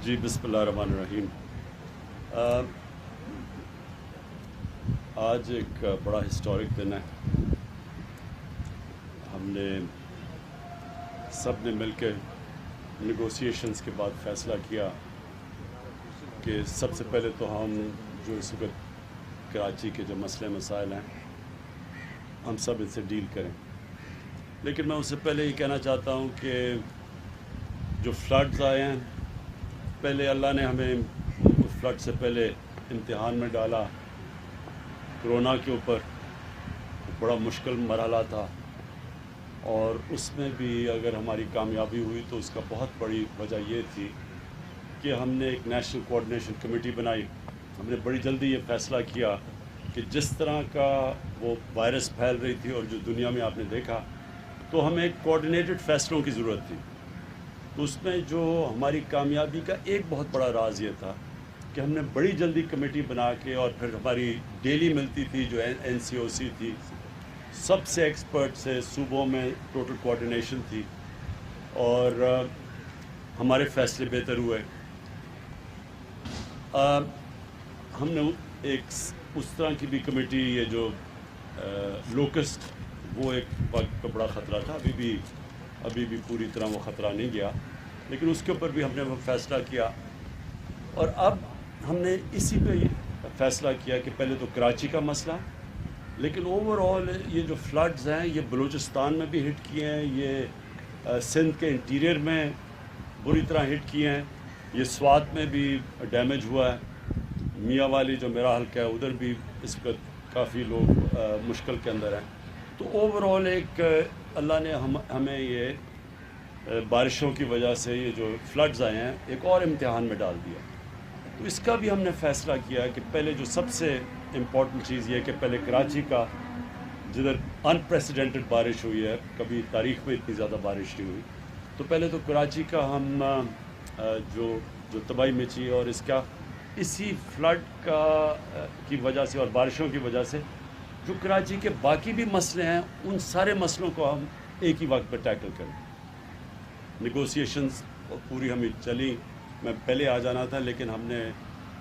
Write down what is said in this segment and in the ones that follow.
جی بسم اللہ الرحمن الرحیم۔ آج ایک بڑا ہسٹورک دن ہے۔ ہم نے سب نے مل کے نیگوسیشنز کے بعد فیصلہ کیا کہ سب سے پہلے تو ہم جو اس وقت کراچی کے جو مسئلے مسائل ہیں ہم سب ان سے ڈیل کریں، لیکن میں اس سے پہلے یہ کہنا چاہتا ہوں کہ جو فلڈز آئے ہیں، پہلے اللہ نے ہمیں اس فلڈ سے پہلے امتحان میں ڈالا۔ کرونا کے اوپر بڑا مشکل مرحلہ تھا، اور اس میں بھی اگر ہماری کامیابی ہوئی تو اس کا بہت بڑی وجہ یہ تھی کہ ہم نے ایک نیشنل کوآرڈینیشن کمیٹی بنائی۔ ہم نے بڑی جلدی یہ فیصلہ کیا کہ جس طرح کا وہ وائرس پھیل رہی تھی اور جو دنیا میں آپ نے دیکھا، تو ہمیں ایک کوآرڈینیٹڈ فیصلوں کی ضرورت تھی۔ تو اس میں جو ہماری کامیابی کا ایک بہت بڑا راز یہ تھا کہ ہم نے بڑی جلدی کمیٹی بنا کے، اور پھر ہماری ڈیلی ملتی تھی جو NCOC تھی، سب سے ایکسپرٹ سے صوبوں میں ٹوٹل کوآرڈینیشن تھی، اور ہمارے فیصلے بہتر ہوئے۔ ہم نے ایک اس طرح کی بھی کمیٹی، یہ جو لوکسٹ، وہ ایک وقت کا بڑا خطرہ تھا، ابھی بھی پوری طرح وہ خطرہ نہیں گیا، لیکن اس کے اوپر بھی ہم نے وہ فیصلہ کیا۔ اور اب ہم نے اسی پہ فیصلہ کیا کہ پہلے تو کراچی کا مسئلہ، لیکن اوور آل یہ جو فلڈز ہیں یہ بلوچستان میں بھی ہٹ کیے ہیں، یہ سندھ کے انٹیریئر میں بری طرح ہٹ کیے ہیں، یہ سوات میں بھی ڈیمیج ہوا ہے، میاں والی جو میرا حلقہ ہے ادھر بھی اس وقت کافی لوگ مشکل کے اندر ہیں۔ تو اوور آل ایک اللہ نے ہمیں یہ بارشوں کی وجہ سے یہ جو فلڈز آئے ہیں ایک اور امتحان میں ڈال دیا۔ تو اس کا بھی ہم نے فیصلہ کیا کہ پہلے جو سب سے امپورٹنٹ چیز یہ کہ پہلے کراچی کا، جدھر انپریسیڈنٹڈ بارش ہوئی ہے، کبھی تاریخ میں اتنی زیادہ بارش نہیں ہوئی، تو پہلے تو کراچی کا ہم جو تباہی مچی ہے، اور اس کا اسی فلڈ کی وجہ سے اور بارشوں کی وجہ سے جو کراچی کے باقی بھی مسئلے ہیں، ان سارے مسئلوں کو ہم ایک ہی وقت پہ ٹیکل کریں۔ نیگوسیشنز پوری ہمیں چلی، میں پہلے آ جانا تھا، لیکن ہم نے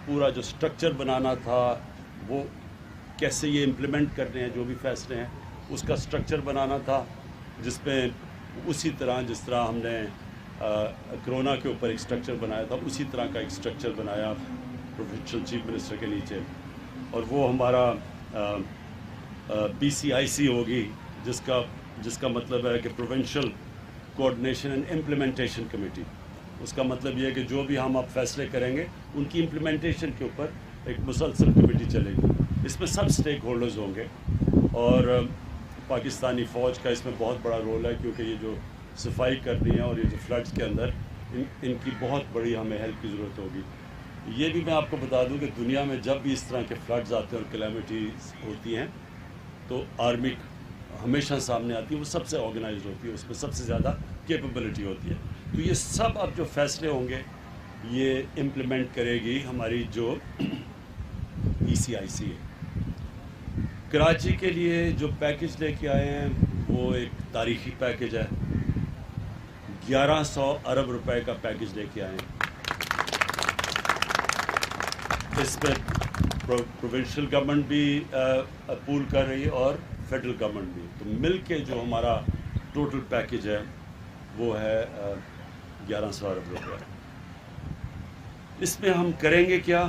پورا جو سٹرکچر بنانا تھا، وہ کیسے یہ امپلیمنٹ کرنے ہیں جو بھی فیصلے ہیں، اس کا سٹرکچر بنانا تھا، جس میں اسی طرح جس طرح ہم نے کرونا کے اوپر ایک سٹرکچر بنایا تھا، اسی طرح کا ایک سٹرکچر بنایا پروونشل چیف منسٹر کے نیچے، اور وہ ہمارا PCIC ہوگی، جس کا مطلب ہے کہ provincial coordination and implementation committee. اس کا مطلب یہ ہے کہ جو بھی ہم اب فیصلے کریں گے ان کی امپلیمنٹیشن کے اوپر ایک مسلسل کمیٹی چلے گی۔ اس میں سب سٹیک ہولڈرز ہوں گے، اور پاکستانی فوج کا اس میں بہت بڑا رول ہے، کیونکہ یہ جو صفائی کرنی ہے اور یہ جو فلڈز کے اندر ان کی بہت بڑی ہمیں ہیلپ کی ضرورت ہوگی۔ یہ بھی میں آپ کو بتا دوں کہ دنیا میں جب بھی اس طرح کے فلڈز آتے ہیں اور کلیمٹیز ہوتی ہیں، تو آرمی ہمیشہ سامنے آتی ہے، وہ سب سے آرگنائزڈ ہوتی ہے، اس میں سب سے زیادہ کیپیبلٹی ہوتی ہے۔ تو یہ سب اب جو فیصلے ہوں گے یہ امپلیمنٹ کرے گی ہماری جو PCIC ہے۔ کراچی کے لیے جو پیکج لے کے آئے ہیں وہ ایک تاریخی پیکج ہے، 1100 ارب روپے کا پیکج لے کے آئے ہیں۔ اس میں پروونشل گورنمنٹ بھی پول کر رہی ہے اور فیڈرل گورنمنٹ بھی، تو مل کے جو ہمارا ٹوٹل پیکج ہے وہ ہے 1100 ارب روپے۔ اس میں ہم کریں گے کیا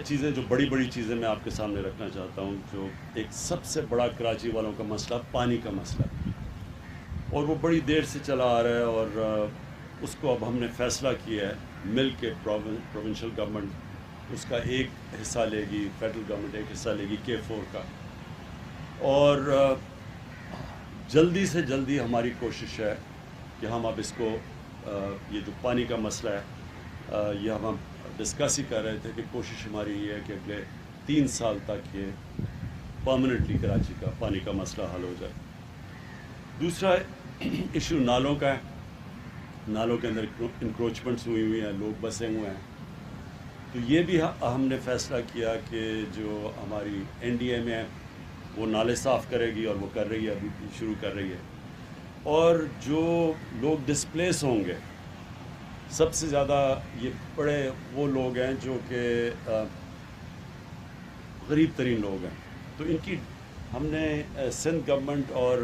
چیزیں، جو بڑی بڑی چیزیں میں آپ کے سامنے رکھنا چاہتا ہوں۔ جو ایک سب سے بڑا کراچی والوں کا مسئلہ پانی کا مسئلہ ہے، اور وہ بڑی دیر سے چلا آ رہا ہے، اور اس کو اب ہم نے فیصلہ کیا ہے مل کے، پروونشل گورنمنٹ اس کا ایک حصہ لے گی، فیڈرل گورنمنٹ ایک حصہ لے گی K4 کا، اور جلدی سے جلدی ہماری کوشش ہے کہ ہم اب اس کو یہ جو پانی کا مسئلہ ہے، یہ ہم ڈسکس ہی کر رہے تھے کہ کوشش ہماری یہ ہے کہ اگلے 3 سال تک یہ پرماننٹلی کراچی کا پانی کا مسئلہ حل ہو جائے۔ دوسرا ایشو نالوں کا ہے۔ نالوں کے اندر انکروچمنٹس ہوئی ہیں، لوگ بسے ہوئے ہیں، تو یہ بھی ہم نے فیصلہ کیا کہ جو ہماری NDA میں وہ نالے صاف کرے گی، اور وہ کر رہی ہے، ابھی شروع کر رہی ہے۔ اور جو لوگ ڈسپلیس ہوں گے سب سے زیادہ یہ بڑے وہ لوگ ہیں جو کہ غریب ترین لوگ ہیں، تو ان کی ہم نے سندھ گورنمنٹ اور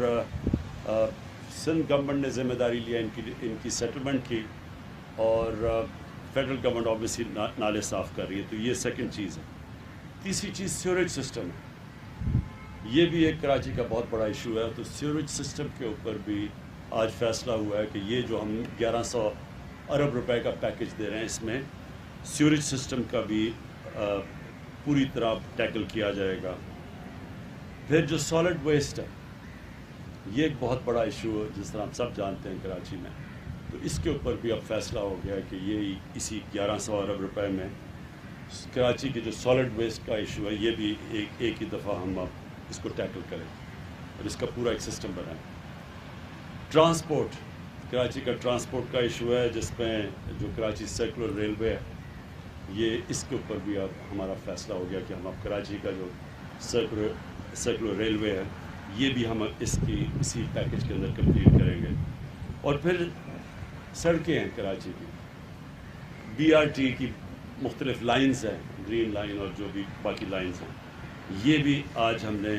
سندھ گورنمنٹ نے ذمہ داری لیا ان کی سیٹلمنٹ کی، اور فیڈرل گورنمنٹ آبویسلی نالے صاف کر رہی ہے، تو یہ سیکنڈ چیز ہے۔ تیسری چیز سیوریج سسٹم ہے، یہ بھی ایک کراچی کا بہت بڑا ایشو ہے، تو سیوریج سسٹم کے اوپر بھی آج فیصلہ ہوا ہے کہ یہ جو ہم 1100 ارب روپے کا پیکج دے رہے ہیں، اس میں سیوریج سسٹم کا بھی پوری طرح ٹیکل کیا جائے گا۔ پھر جو سالڈ ویسٹ ہے، یہ ایک بہت بڑا ایشو ہے، جس طرح ہم سب جانتے ہیں کراچی میں، تو اس کے اوپر بھی اب فیصلہ ہو گیا کہ یہ اسی 1100 ارب روپے میں کراچی کے جو سالڈ ویسٹ کا ایشو ہے، یہ بھی ایک ہی دفعہ ہم اب اس کو ٹیکل کریں اور اس کا پورا ایک سسٹم بنائیں۔ ٹرانسپورٹ، کراچی کا ٹرانسپورٹ کا ایشو ہے، جس میں جو کراچی سرکولر ریلوے ہے، یہ اس کے اوپر بھی اب ہمارا فیصلہ ہو گیا کہ ہم اب کراچی کا جو سرکولر ریلوے ہے، یہ بھی ہم اسی پیکج کے اندر کمپلیٹ کریں گے۔ اور پھر سڑکیں ہیں کراچی کی، بی آر ٹی کی مختلف لائنز ہیں، گرین لائن اور جو بھی باقی لائنز ہیں، یہ بھی آج ہم نے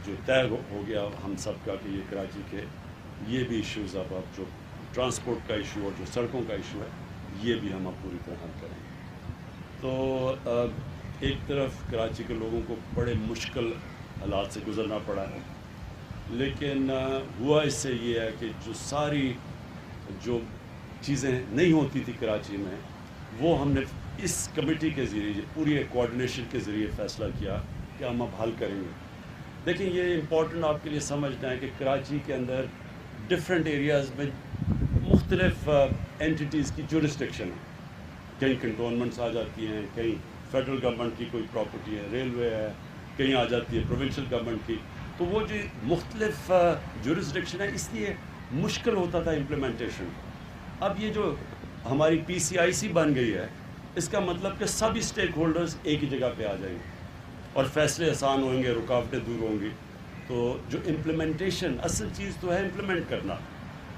جو طے ہو گیا ہم سب کا کہ یہ کراچی کے یہ بھی ایشوز اب جو ٹرانسپورٹ کا ایشو اور جو سڑکوں کا ایشو ہے، یہ بھی ہم اب پوری طرح حل کریں گے۔ تو ایک طرف کراچی کے لوگوں کو بڑے مشکل حالات سے گزرنا پڑا ہے، لیکن ہوا اس سے یہ ہے کہ جو ساری جو چیزیں نہیں ہوتی تھی کراچی میں، وہ ہم نے اس کمیٹی کے ذریعے پوری کوآرڈینیشن کے ذریعے فیصلہ کیا کہ ہم اب حل کریں گے۔ دیکھیں، یہ امپورٹنٹ آپ کے لیے سمجھنا ہے کہ کراچی کے اندر ڈفرینٹ ایریاز میں مختلف اینٹیز کی جورسڈکشن ہے، کہیں کنٹونمنٹس آ جاتی ہیں، کہیں فیڈرل گورنمنٹ کی کوئی پراپرٹی ہے، ریلوے ہے، کہیں آ جاتی ہے پروونشل گورنمنٹ کی، تو وہ جو مختلف جورسڈکشن ہے، اس لیے مشکل ہوتا تھا امپلیمنٹیشن۔ اب یہ جو ہماری پی سی آئی سی بن گئی ہے، اس کا مطلب کہ سب اسٹیک ہولڈرز ایک ہی جگہ پہ آ جائیں گے اور فیصلے آسان ہوئیں گے، رکاوٹیں دور ہوں گی۔ تو جو امپلیمنٹیشن، اصل چیز تو ہے امپلیمنٹ کرنا،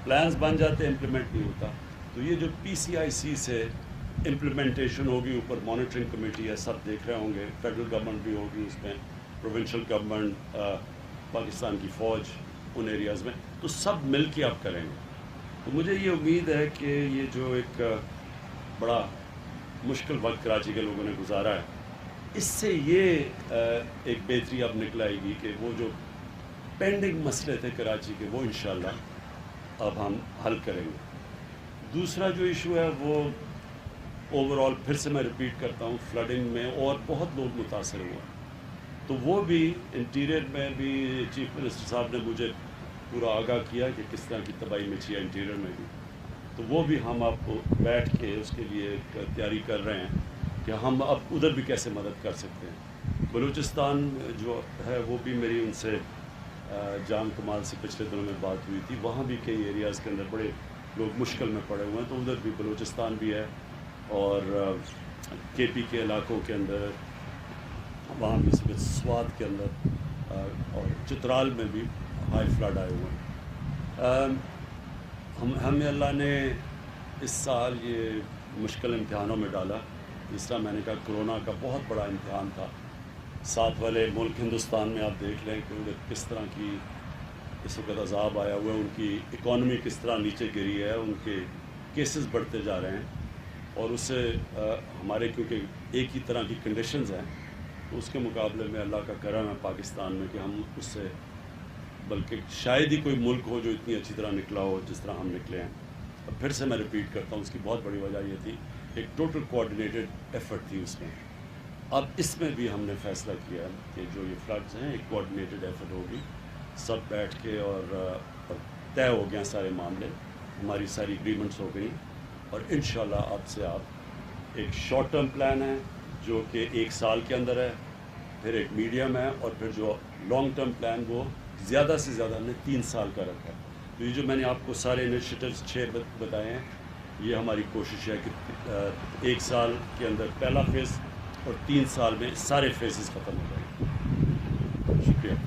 پلانز بن جاتے ہیں، امپلیمنٹ نہیں ہوتا۔ تو یہ جو پی سی آئی سی سے امپلیمنٹیشن ہوگی، اوپر مانیٹرنگ کمیٹی ہے، سب دیکھ رہے ہوں گے، فیڈرل گورنمنٹ بھی ہوگی اس میں، پروونشل گورنمنٹ، پاکستان کی فوج ان ایریاز میں، تو سب مل کے اب کریں گے۔ تو مجھے یہ امید ہے کہ یہ جو ایک بڑا مشکل وقت کراچی کے لوگوں نے گزارا ہے، اس سے یہ ایک بہتری اب نکل آئے گی کہ وہ جو پینڈنگ مسئلے تھے کراچی کے، وہ انشاءاللہ اب ہم حل کریں گے۔ دوسرا جو ایشو ہے وہ اوورآل، پھر سے میں ریپیٹ کرتا ہوں، فلڈنگ میں اور بہت لوگ متاثر ہوا، تو وہ بھی انٹیریئر میں بھی چیف منسٹر صاحب نے مجھے پورا آگاہ کیا کہ کس طرح کی تباہی مچی ہے انٹیریئر میں بھی، تو وہ بھی ہم آپ کو بیٹھ کے اس کے لیے تیاری کر رہے ہیں کہ ہم اب ادھر بھی کیسے مدد کر سکتے ہیں۔ بلوچستان جو ہے، وہ بھی میری ان سے جان کمال سے پچھلے دنوں میں بات ہوئی تھی، وہاں بھی کئی ایریاز کے اندر بڑے لوگ مشکل میں پڑے ہوئے ہیں، تو ادھر بھی بلوچستان بھی ہے، اور کے پی کے علاقوں کے اندر وہاں بھی سوات کے اندر اور چترال میں بھی ہائی فلڈ آئے ہوئے ہیں۔ ہمیں اللہ نے اس سال یہ مشکل امتحانوں میں ڈالا، جس طرح میں نے کہا کرونا کا بہت بڑا امتحان تھا، ساتھ والے ملک ہندوستان میں آپ دیکھ لیں کہ ادھر کس طرح کی اس وقت عذاب آیا ہوا ہے، ان کی اکانومی کس طرح نیچے گری ہے، ان کے کیسز بڑھتے جا رہے ہیں، اور اس سے ہمارے کیونکہ ایک ہی طرح کی کنڈیشنز ہیں، تو اس کے مقابلے میں اللہ کا کرم ہے پاکستان میں کہ ہم اس سے، بلکہ شاید ہی کوئی ملک ہو جو اتنی اچھی طرح نکلا ہو جس طرح ہم نکلے ہیں۔ اور پھر سے میں ریپیٹ کرتا ہوں، اس کی بہت بڑی وجہ یہ تھی، ایک ٹوٹل کوآرڈینیٹڈ ایفرٹ تھی اس میں۔ اب اس میں بھی ہم نے فیصلہ کیا ہے کہ جو یہ فلڈز ہیں، ایک کوآرڈینیٹڈ ایفرٹ ہوگی، سب بیٹھ کے، اور طے ہو گیا سارے معاملے، ہماری ساری اگریمنٹس ہو گئی، اور انشاءاللہ اب سے آپ ایک شارٹ ٹرم پلان ہے جو کہ 1 سال کے اندر ہے، پھر ایک میڈیم ہے، اور پھر جو لانگ ٹرم پلان وہ زیادہ سے زیادہ ہم نے 3 سال کا رکھا ہے۔ تو یہ جو میں نے آپ کو سارے انیشیٹوز 6 بتائے ہیں، یہ ہماری کوشش ہے کہ 1 سال کے اندر پہلا فیز اور 3 سال میں سارے فیزز ختم ہو جائیں۔ شکریہ۔